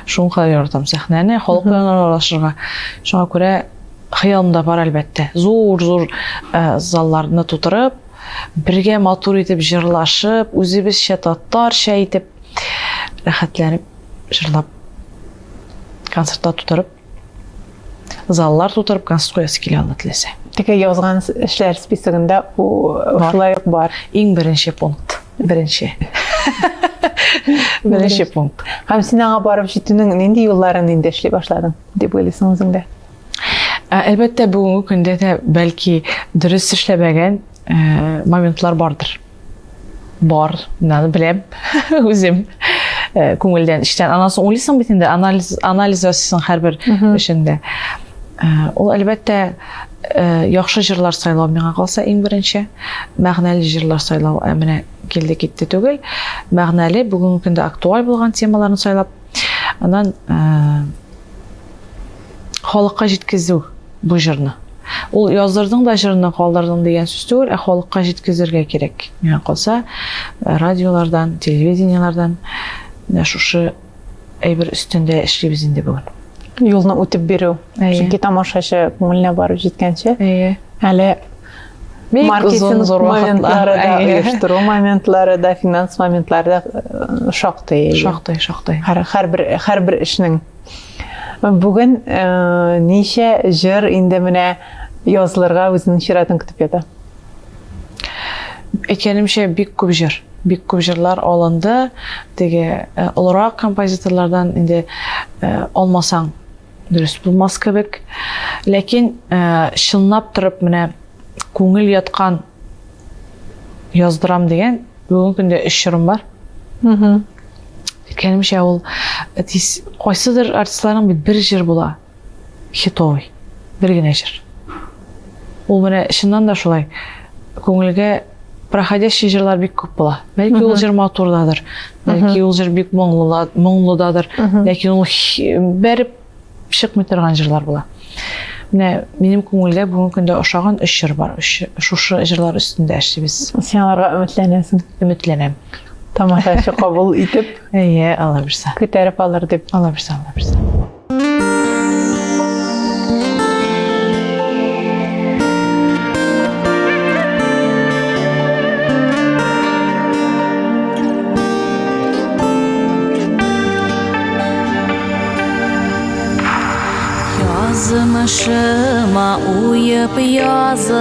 Шуңа яратам сәхнәне, халык белән аралашырга. Шуңа күрә хыялымда бар әлбәттә. Зур залларны тутырып, бергә матур итеп җырлашып, үзебезчә татарча итеп рәхәтләнеп җырлап концертта тутырып, заллар тутырып концерт куясы килә Алла теләсә. Теге язган эшләр списогында шулай ук бар. Иң беренче пункт. Беренче пункт. Һәм син аңа барып җитүнең нинди юлларын инде эшли башладың дип уйлыйсың үзеңдә? Әлбәттә, бүгенге көндә дә бәлки дөрес эшләмәгән моментлар бардыр. Бар, мен беләм үзем күңелдән эштән. Анасын уйлыйсың бит инде, анализ ясыйсың һәрбер эшендә. Ул әлбәттә яхшы җырлар сайлау миңа калса иң беренче, мәгънәле җырлар сайлау менә килде китте түгел. Мәгънәле бүгенге көндә актуаль булган темаларны сайлап, аннан халыкка җиткезү бу җырны. Ул яздырдың да җырны калдырдың дигән сүз түгел, халыкка җиткезергә кирәк. Миңа калса радиолардан, телевидениелардан шушы әйбер өстендә эшлибез инде бүген. Юлны үтеп бирү. Чөнки тамашачы күңеленә барып җиткәнче, әле маркетинг моментлары да, оештыру моментлары да, финанс моментлары да шактый. Һәрбер эшнең. Бүген ничә җыр инде менә язларга үзенең чиратын көтеп ята? Әйткәнемчә, бик күп җырлар алынды. Теге олырак композиторлардан инде алмасаң дөрес булмас кебек. Ләкин чынлап торып менә күңел яткан яздырам дигән бүген көндә 3 җырым бар. Әйткәнемчә, ул кайсыдыр артистларның бит бер җыр була. Хитовый. Бер генә җыр. Ул менә чыннан да шулай. Күңелгә проходящий җырлар бик күп була. Бәлки ул җыр матурдадыр. Бәлки ул җыр бик моңлудадыр. Ләкин ул бәреп чыкмый торган җырлар була. Менә минем күңелдә бүгенге көндә ошаган 3 җыр бар. Шушы җырлар өстендә эшлибез. Син аларга өметләнәсең? Өметләнәм. Тамашачы кабул итеп, Алла бирсә, күтәреп алыр дип. Алла бирсә. Yazmışıma uyup yazılgandır,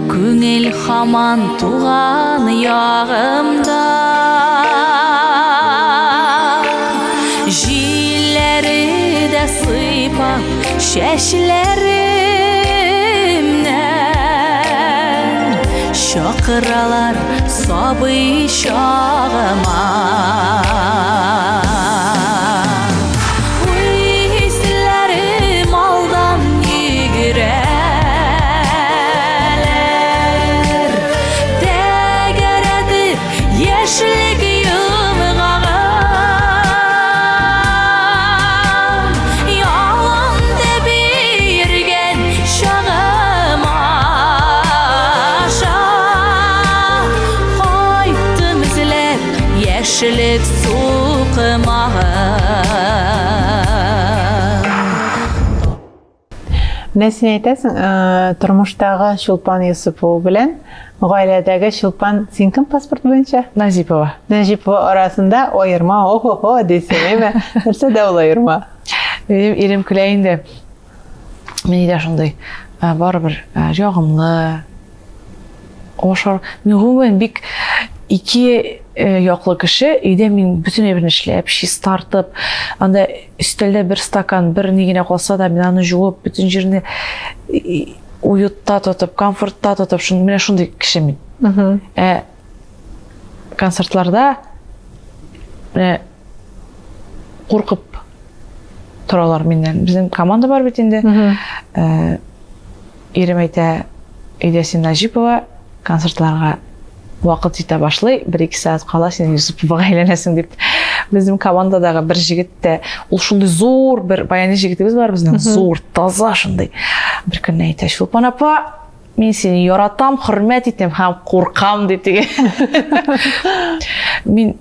Күңел хаман туган ягымда. Җилләре дә сыйпап чәчләремнән, чакыралар сабый чагыма. Яшілік суқымағы. Менә син әйтәсең, тормыштагы Чулпан Юсупова белән гаиләдәге Чулпан, син кем паспорт буенча? Назипова. Назипова арасында аерма, охо-хо дисеме, нәрсә дә ул аерма? Ирем көлә инде. Мен дә шундый барыбер ягымлы. Ошар, мин бик ике яклы кеше, өйдә мин бүтән әйберне эшләп, шис тартып, анда өстәлдә бер стакан, бер ни генә калса да, мин аны жуып, бүтән җирне уютта тотып, комфортта тотып, менә шундый кеше мин. Концертларда куркып торалар миннән. Безнең команда бар бит инде. Ирем әйтә, өйдә син Назипова, концертларга вакыт җитә башлый, 1-2 саат кала син Юсуповага әйләнәсең дип. Безнең командадагы бер җегет тә, ул шундый зур бер баяны җегетебез бар безнең, зур, таза шундый. Бер көн әйтә, Чулпан апа, мин сине яратам, хөрмәт итәм һәм куркам дип тиге. Мин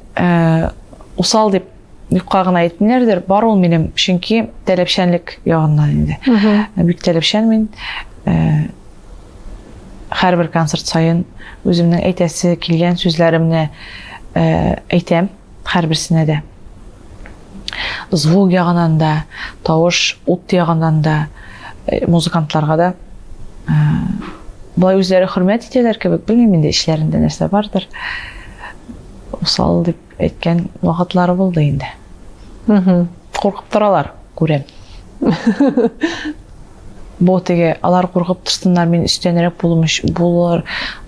усал дип юкка гына әйтмиләрдер, бар ул минем, чөнки таләпчәнлек ягыннан инде. Бик таләпчән мин. Һәрбер концерт сайын үземнең әйтәсе килгән сүзләремне әйтәм һәрберсенә дә. звук ягынан да, тавыш, ут ягынан да музыкантларга да былай үзләре хөрмәт итәләр кебек, белмим инде эшләрендә нәрсә бардыр. Усал дип әйткән вакытлары булды инде. Куркып торалар, күрәм. Бу теге алар куркып торсыннар, мин үстәнрәк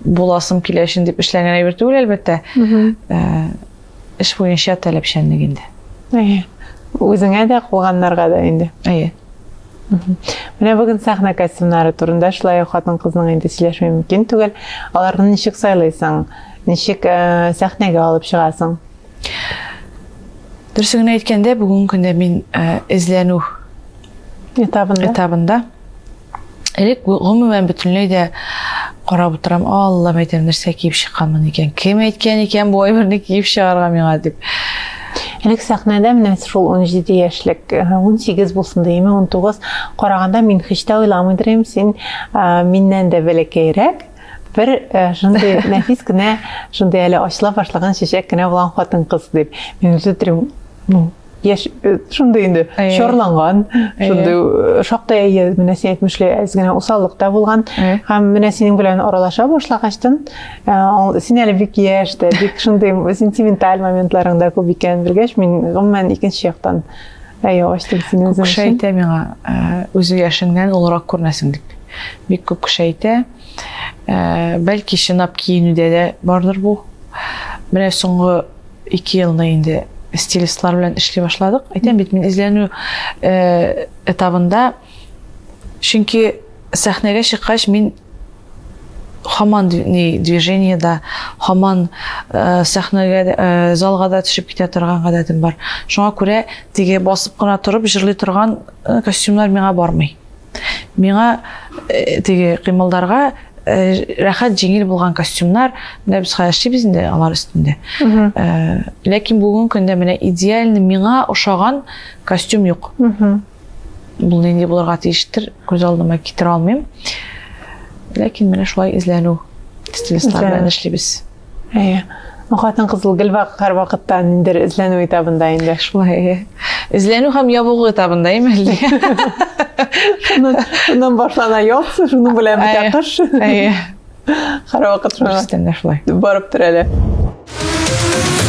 буласым киләшин дип эшләгән әйбер түгел, әлбәттә. Эш буенча таләпчәнлек инде. Үзеңә дә кылганнарга да инде. Менә бүген сәхнә костюмнары турында шулай хатын-кызның инде сөйләшмәй мөмкин түгел. Аларны ничек сайлыйсың? Ничек сәхнәгә алып чыгасың? Дөресен әйткәндә, бүген көндә мин эзләнү этабында элек гомумән бөтенләй дә карап утырам, Алла мәйтәм нәрсә киеп чыкканмын икән. Кем әйткән икән бу әйберне киеп чыгарга миңа дип. Элек сәхнәдә менә шул 17 яшьлек, 18 булсын димме, 19 караганда мин һич тә уйламыйдым, син миннән дә бәләкәйрәк, бер шундый нәфис кенә, шундый әле ачыла башлаган чәчәк кенә булган хатын-кыз дип. Мин үзем яшь шундый инде шорланган, шундый шактый менә син әйтмешле аз гына усаллыкта булган. Һәм менә синең белән аралаша башлагачтан, син әле бик яшь тә, бик шундый сентименталь моментларыңда күп икән белгәч, мин гомумән икенче яктан ачтым син үзең. Кеше әйтә миңа, үзе яшенгән улрак күрнәсең дип. Бик күп кеше әйтә. Бәлки чынлап киенүдә дә бардыр бу. Менә соңгы 2 елда инде стилистлар белән эшли башладык. Әйтәм бит, мин эзләнү этабында, чөнки сәхнәгә чыккач мин һаман движениедә, һаман сәхнәгә, залга да төшеп китә торган гадәтем бар. Шуңа күрә теге басып кына торып җырлый торган костюмнар миңа бармый. Миңа теге кыймылдарга рәхәт җиңел булган костюмнар, менә без хәяшибез инде алар өстендә. Ләкин бүген көндә менә идеаль миңа ошаган костюм юк. Бу нинди булырга тиештер, күз алдыма китерә алмыйм. Ләкин менә шулай эзләнү стилистлар белән эшлибез. Хатын-кызыл гөлбак һәр вакытта ниндер эзләнү этабында инде. Шулай. Эзләнү һәм ябыгу этабында имәлли. Шуннан башлана яхшы, шуның белән бетә кыш. Һәр вакыт шулай. Барып тора әле.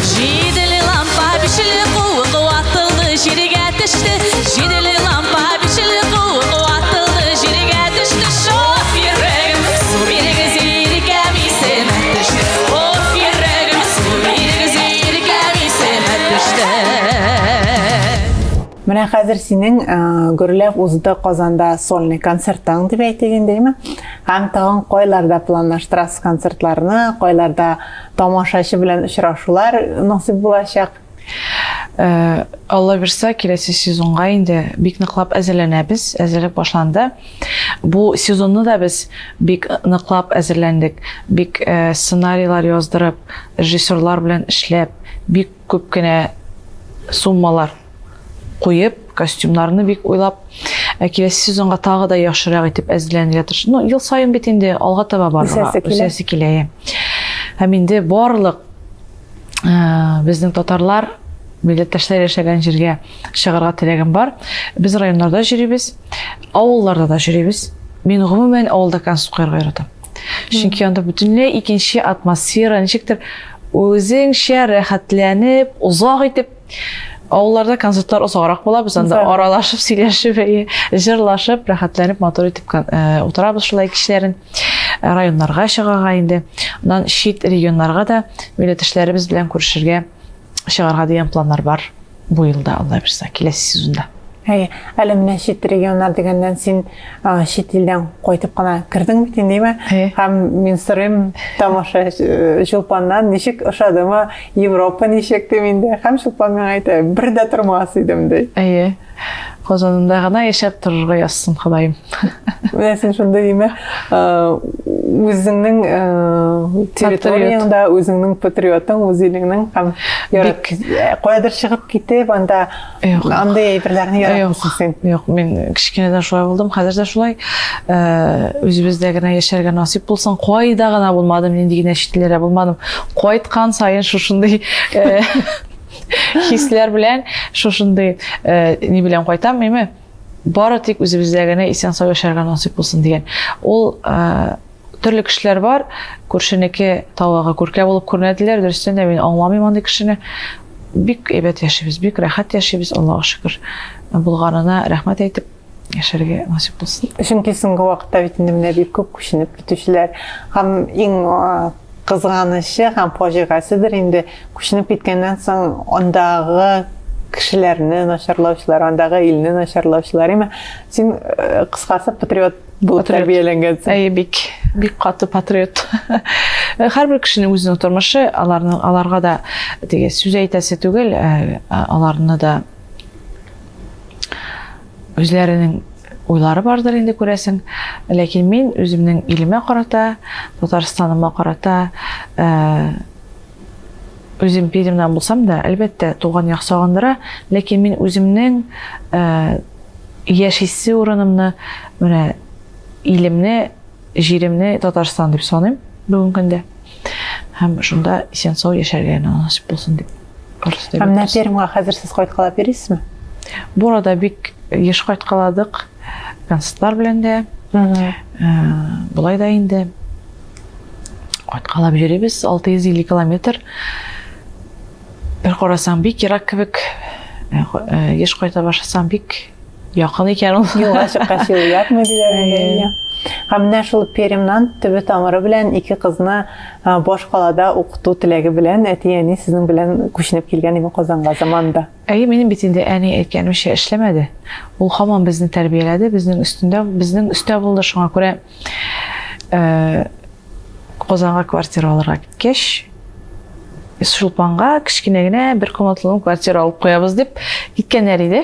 Җиделе лампа бишле куыгы атылды, җиргә төште. Җиделе лампа бишле куыгы атылды, җиргә төште. Шоф йөрәгем, су бирегез иркә мисемә төште. Оф йөрәгем, су бирегез иркә мисемә төште. Менә хәзер синең гөрләп узды Казанда сольный концерттан дип әйтелгәндәйме? Һәм тагын кайларда планлаштырасыз концертларны, кайларда тамашачы белән очрашулар насыйп булачак? Алла бирсә, киләсе сезонга инде бик ныклап әзерләнәбез, әзерлек башланды. Бу сезонны да без бик ныклап әзерләндек, бик сценарийлар яздырып, режиссерлар белән эшләп, бик күп кенә суммалар куеп, костюмнарны бик уйлап, киләсе сезонга тагы да яхшырак итеп әзерләнергә тырыш. Ел сайын бит инде алга таба барырга үсәсе килә. Һәм инде барлык безнең татарлар милләттәшләр яшәгән җиргә чыгарга теләгән бар. Без районнарда йөрибез, авылларда да йөрибез. Мин гомумән авылда концерт куярга яратам. Чөнки анда бөтенләй икенче атмосфера, ничектер үзеңчә рәхәтләнеп, узак итеп. Авылларда концертлар озаграк була, без анда аралашып, сөйләшеп, җырлашып, рәхәтләнеп, мотор итеп утырабыз шулай кичләрен. Районнарга чыгарга инде. Аннан чит регионнарга да милләттәшләребез белән күрешергә чыгарга дигән планнар бар бу елда, Алла бирсә, киләсе сезонда. Әле менә чит регионнар дигәндән син чит илдән кайтып кына кирдең бит инде, һәм мин сорыйм тамаша Чулпаннан ничек ошадымы, Европа ничек дип инде, һәм Чулпан миңа әйтә, бер дә тормас идем ди. Казанында гына яшәп торырга язсын Ходаем. Менә син шунда диме, үзеңнең территорияңда, үзеңнең патриотың, үзеңнең һәм кайдыр чыгып китеп, анда андай әйберләрне яратмыйсың син. Юк, мин кичкенәдән шулай булдым, хәзер дә шулай. Үзебездә генә яшәргә насип булсын, кайда гына булмадым, нинди генә читләрдә булмадым. Кайткан сайын шушындый хисләр белән шушындый ни белән кайтам эме бары тик үзебездә генә исән-сау яшәргә насыйп булсын дигән. Ул төрле кешеләр бар, күршенеке тавыгы күркә булып күренәделәр, дөрестән дә мин аңламыйм андый кешене. Бик әйбәт яшибез, бик рәхәт яшибез, Аллаһка шөкер. Булганына рәхмәт әйтеп яшәргә насыйп булсын. Чөнки соңгы вакытта бит инде менә бик күп күченеп китүчеләр һәм иң кызганышы һәм фаҗигасыдыр инде күченеп киткәннән соң андагы кешеләрне начарлаучылар, андагы илне начарлаучылар. Син кыскасы патриот булып тәрбияләнгәнсең. Бик каты патриот. Һәрбер кешенең үзенең тормышы, аларга да теге сүз әйтәсе түгел, аларны да үзләренең уйлары бардыр инде күрәсең. Ләкин мин үземнең илемә карата, Татарстаныма карата үзем пидемнән булсам да, әлбәттә, туган як сагындыра, ләкин мин үземнең яшисе урынымны, менә илемне, җиремне Татарстан дип саныйм бүгенге көндә. Һәм шунда исән-сау яшәргә насыйп булсын дип. Һәм Пермгә хәзер сез кайткалап йөрисезме? Бу арада бик еш кайткаладык, концертлар белән дә. Булай да инде кайткалап йөрибез 650 километр. Бер карасаң бик ерак кебек, еш кайта башласаң бик якын икән ул. Юлга чыккач ятмый диләр. Һәм менә шул Пермнән төбе тамыры белән ике кызны баш калада укыту теләге белән әти-әни сезнең белән күченеп килгән иде Казанга заманда. Минем бит инде әни әйткәнемчә эшләмәде. Ул һаман безне тәрбияләде, безнең өстә булды, шуңа күрә Казанга квартира алырга киткәч, Шулпанга кичкенә генә бер комнатлы квартира алып куябыз дип киткәннәр иде.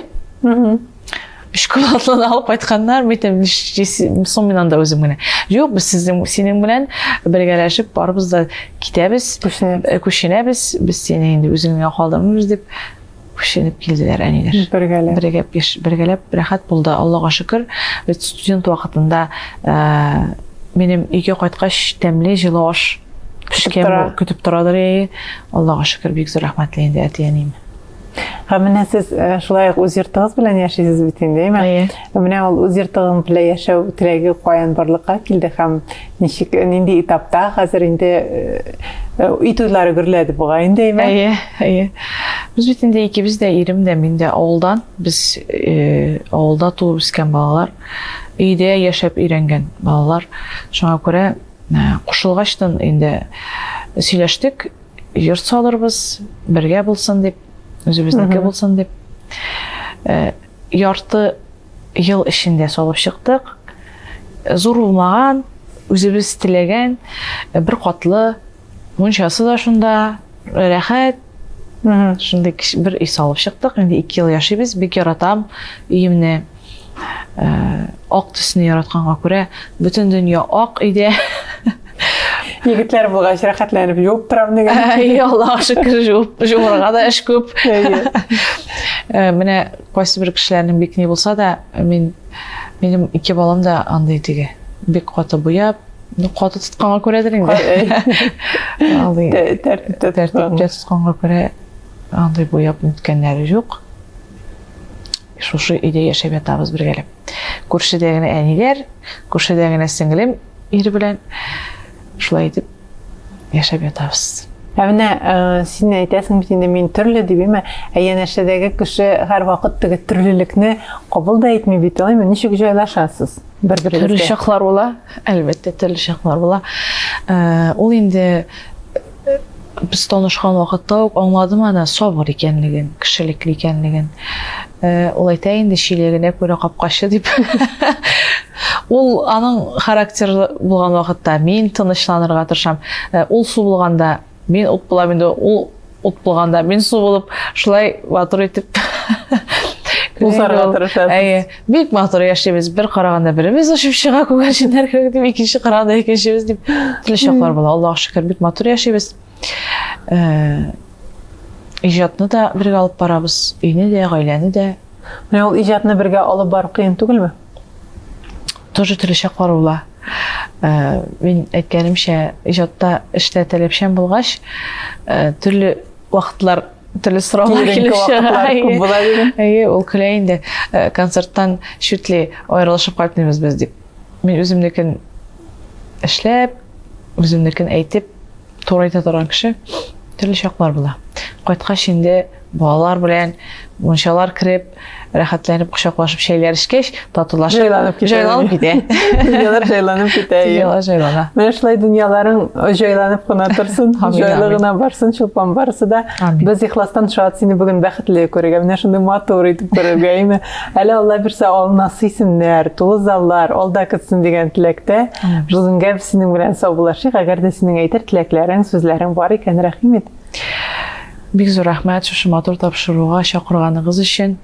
3 комнатлы алып кайтканнар, митем соң мин анда үзем генә. Юк, без синең белән бергәләшеп барыбыз да китәбез, күченәбез, без сине инде үзеңә калдырмабыз дип күченеп килделәр әниләр. Бергәләп рәхәт булды, Аллаһка шөкер. Студент вакытында минем өйгә кайткач тәмле җылы аш пешкән көтеп торадыр. Аллаһка шөкер, бик зур рәхмәтле инде әти-әнием. Һәм менә сез шулай ук үз йортыгыз белән яшисез бит инде, менә ул үз йортыгың белән яшәү теләге каян барлыкка килде һәм нинди этапта хәзер инде үй туйлары гөрләде буга инде, Без бит инде икебез дә, ирем дә, мин дә авылдан, без авылда туып үскән балалар, өйдә яшәп өйрәнгән балалар. Шуңа күрә кушылгачтан инде сөйләштек, йорт салырбыз, бергә булсын дип, үзебезнеке булсын дип. Ярты ел эчендә салып чыктык. Зур булмаган, үзебез теләгән бер катлы, мунчасы да шунда, рәхәт. Шундый бер үй салып чыктык. Инде 2 ел яшибез, бик яратам өемне. Ак төсне яратканга күрә, бөтен дөнья ак өйдә. Егетләр булгач рәхәтләнеп юып торам дигән. Аллаһка шөкер, җуырга да эш күп. Менә кайсы бер кешеләрнең бик ни булса да, минем 2 балам да андый теге, бик каты буяп, каты тотканга күрәдер инде. Тәртиптә тотканга күрә андый буяп үткәннәре юк. Шушы өйдә яшәп ятабыз бергәләп. Күршедә генә әниләр, күршедә генә сеңлем ире белән шулай итеп яшәп ятабыз. Менә син әйтәсең бит инде мин төрле дибеме, янәшәдәге кеше һәр вакыт теге төрлелекне кабул да итми бит, ничек җайлашасыз бер-берегезгә? Төрле чаклар була, әлбәттә төрле чаклар була. Ул инде без танышкан вакытта ук аңладым аны сабыр икәнлеген, кешелекле икәнлеген. Ул әйтә инде шилегенә күрә капкачы дип. Ул аның характерлы булган вакытта мин тынычланырга тырышам. Ул су булганда мин ут булам инде, ул ут булганда мин су булып, шулай батыр итеп Узарга тырышасыз. Бик матур яшибез, бер караганда беребез ошып чыга күгән җиннәр кебек дип, икенче караганда икенчебез дип төрле чаклар була. Аллаһка шөкер, бик матур яшибез. Иҗатны да бергә алып барабыз, өйне дә, гаиләне дә. Менә ул иҗатны бергә алып барып кыен түгелме? Тоже төрле чаклар була. Мин әйткәнемчә, иҗатта эштә таләпчән булгач, төрле вакытлар Теле сораулар Кийинки вакытлар күп була деген. Ул көлә инде концерттан шүтле аерылышып кайтмыйбыз без дип. Мин үземнекен эшләп, үземнекен әйтеп, туры әйтә торган кеше төрле чаклар була. Кайткач инде балалар белән мунчалар кирип, рәхәтләнеп кочаклашып шәйләр эчкәч, татулашып Җайланып китә. җайланып китә. Дөньялар җайланып китә. Дөньялар җайлана. Менә шулай дөньяларың җайланып кына торсын, Амин, җайлы амин. гына барсын, Чулпан барысы да. Амин. Без ихластан шат сине бүген бәхетле күрергә, менә шундый матур итеп күрергә име. Әле Алла бирсә алнасы исемнәр, тулы заллар, алда көтсен дигән теләктә. Амин. Бүгенгә синең белән саубуллашыйк, әгәр дә синең әйтер теләкләрең, сүзләрең бар икән, рәхмәт. Бик зур рәхмәт шушы матур тапшыруга чакырганыгыз өчен.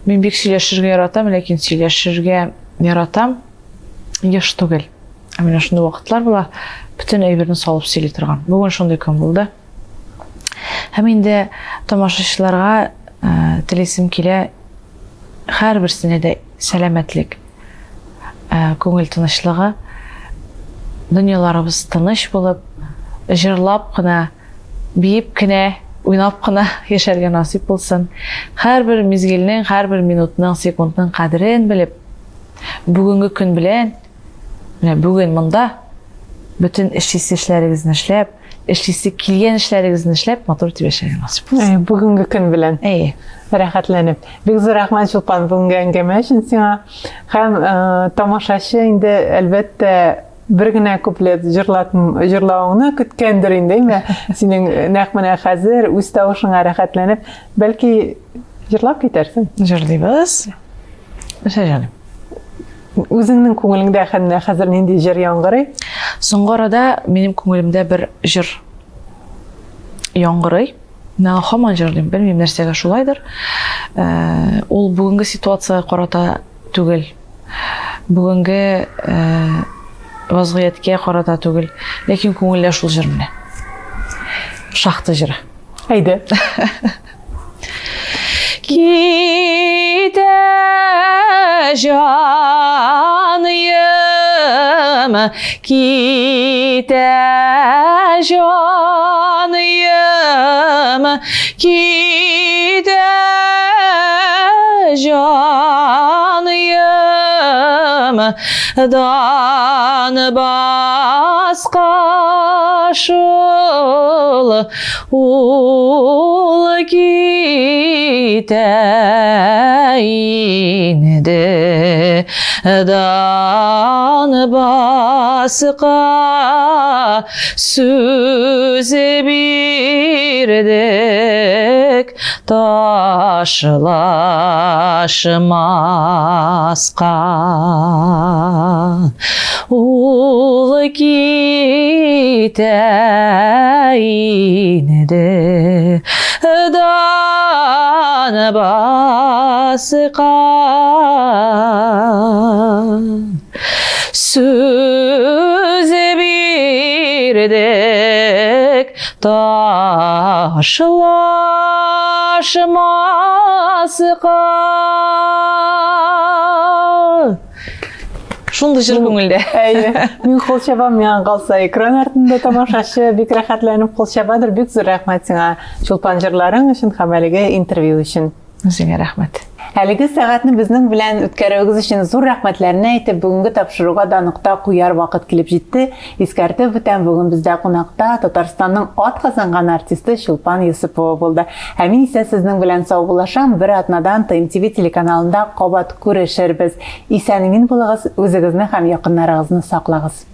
Мин бик сөйләшергә яратам, ләкин сөйләшергә яратам еш түгел. Менә шундый вакытлар була, бүтән әйберне салып сөйли торган. Бүген шундый көн булды. Һәм инде тамашачыларга телисем килә һәрберсенә дә сәламәтлек, күңел тынычлыгы, дөньяларыбыз тыныч булып, җырлап кына, биеп кенә, уйнап кына яшәргә насип булсын. Һәрбер мизгелнең, һәрбер минутның, секундның кадерен белеп, бүгенге көн белән, менә бүген монда бүтән эшләрегезне эшләп, эшлисе килгән эшләрегезне эшләп, матур итеп яшәргә насип булсын. Бүгенге көн белән. Рәхәтләнеп. Бик зур рәхмәт Чулпан бүгенге әңгәмә өчен сиңа. Һәм тамашачы инде әлбәттә бер генә куплет җырлауыңны көткәндер инде, синең нәкъ менә хәзер үз тавышыңа рәхәтләнеп, бәлки җырлап китәрсең. Җырлыйбыз. Җырлыйм. Үзеңнең күңелеңдә хәзер нинди җыр яңгырый? Соңгы арада минем күңелемдә бер җыр яңгырый. Менә һаман җырлыйм, белмим нәрсәгә шулайдыр. Ул бүгенге ситуациягә карата түгел. Бүгенге вазгыятькә карата түгел, ләкин күңелдә шул җыр менә. Шахта җыры. Әйдә. Китә җаныем, китә җаныем, китә җаныем, дан баска шул ул китә инде, дан баска сүз бирдек ташлашмаска. Ул китә инде, дан баска сүз бирдек ташлашмаска. Шундый җыр күңелдә. Мин кул чабам, миңа калса экран артында тамашачы бик рәхәтләнеп кул чабадыр. Бик зур рәхмәт сиңа Чулпан җырларың өчен һәм әлеге интервью өчен. Сиңа рәхмәт. Әлеге сәгатьне безнең белән үткәрүегез өчен зур рәхмәтләрне әйтеп, бүгенге тапшыруга да нокта куяр вакыт килеп җитте. Искәртеп үтәм, бүген бездә кунакта Татарстанның атказанган артисты Чулпан Йосыпова булды. Һәм мин исә сезнең белән саубуллашам, бер атнадан ТМТV телеканалында кабат күрешербез. Исән-имин булыгыз, үзегезне һәм якыннарыгызны саклагыз.